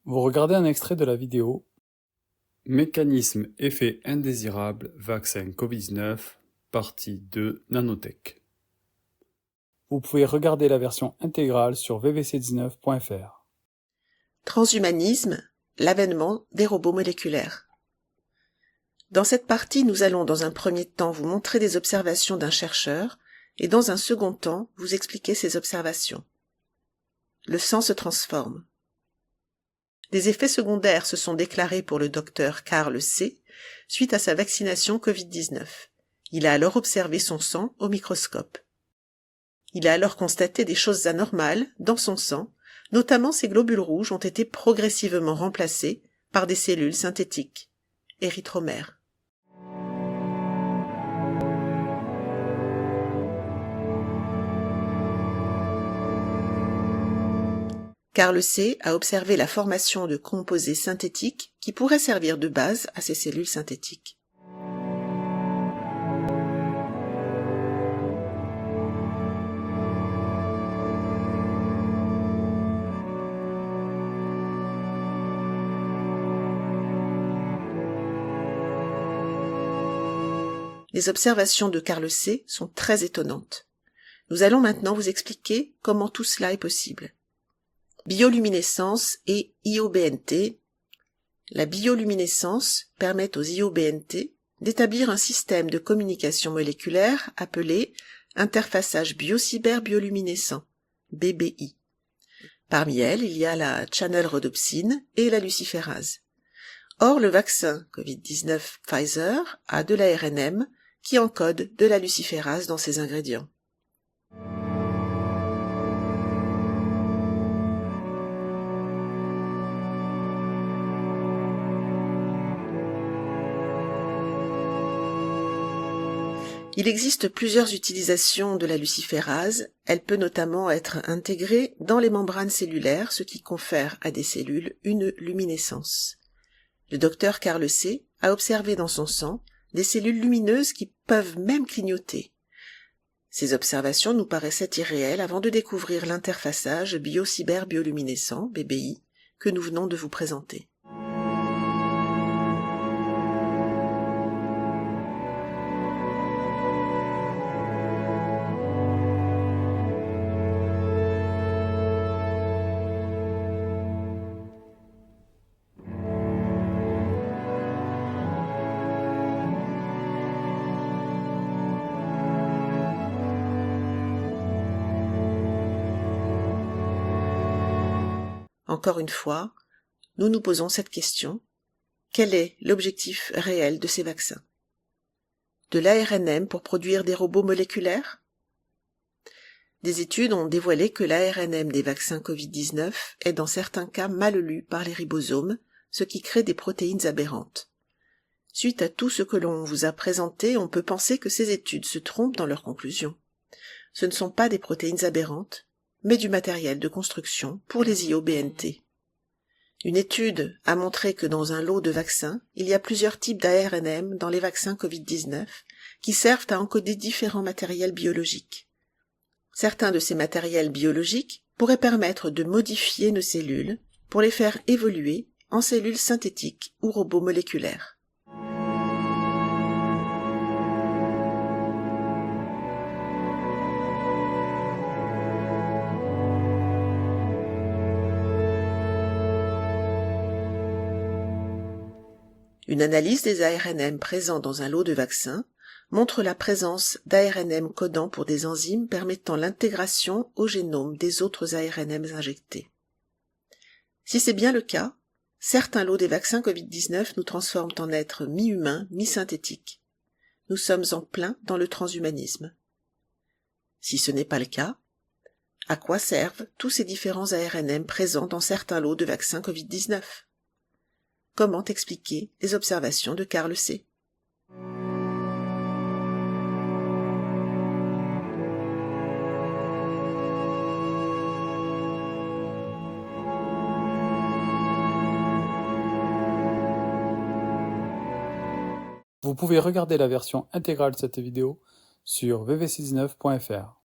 Vous regardez un extrait de la vidéo « Mécanisme effet indésirable vaccin Covid-19 » partie 2 Nanotech. Vous pouvez regarder la version intégrale sur vvc19.fr. Transhumanisme, l'avènement des robots moléculaires. Dans cette partie, nous allons dans un premier temps vous montrer des observations d'un chercheur et dans un second temps vous expliquer ces observations. Le sang se transforme. Des effets secondaires se sont déclarés pour le docteur Carl C. suite à sa vaccination Covid-19. Il a alors observé son sang au microscope. Il a alors constaté des choses anormales dans son sang, notamment ses globules rouges ont été progressivement remplacés par des cellules synthétiques, érythromères. Carl C. a observé la formation de composés synthétiques qui pourraient servir de base à ces cellules synthétiques. Les observations de Carl C. sont très étonnantes. Nous allons maintenant vous expliquer comment tout cela est possible. Bioluminescence et IOBNT. La bioluminescence permet aux IOBNT d'établir un système de communication moléculaire appelé interfaçage biocyber-bioluminescent, BBI. Parmi elles, il y a la channel rhodopsine et la luciférase. Or, le vaccin Covid-19 Pfizer a de l'ARNM qui encode de la luciférase dans ses ingrédients. Il existe plusieurs utilisations de la luciférase. Elle peut notamment être intégrée dans les membranes cellulaires, ce qui confère à des cellules une luminescence. Le docteur Carl C. a observé dans son sang des cellules lumineuses qui peuvent même clignoter. Ces observations nous paraissaient irréelles avant de découvrir l'interfaçage biocyber-bioluminescent, BBI, que nous venons de vous présenter. Encore une fois, nous nous posons cette question. Quel est l'objectif réel de ces vaccins? De l'ARNM pour produire des robots moléculaires? Des études ont dévoilé que l'ARNM des vaccins Covid-19 est dans certains cas mal lu par les ribosomes, ce qui crée des protéines aberrantes. Suite à tout ce que l'on vous a présenté, on peut penser que ces études se trompent dans leurs conclusions. Ce ne sont pas des protéines aberrantes, mais du matériel de construction pour les IOBNT. Une étude a montré que dans un lot de vaccins, il y a plusieurs types d'ARNM dans les vaccins Covid-19 qui servent à encoder différents matériels biologiques. Certains de ces matériels biologiques pourraient permettre de modifier nos cellules pour les faire évoluer en cellules synthétiques ou robots moléculaires. Une analyse des ARNM présents dans un lot de vaccins montre la présence d'ARNM codant pour des enzymes permettant l'intégration au génome des autres ARNM injectés. Si c'est bien le cas, certains lots des vaccins Covid-19 nous transforment en êtres mi-humains, mi-synthétiques. Nous sommes en plein dans le transhumanisme. Si ce n'est pas le cas, à quoi servent tous ces différents ARNM présents dans certains lots de vaccins Covid-19 ? Comment expliquer les observations de Carl C. Vous pouvez regarder la version intégrale de cette vidéo sur vvc19.fr.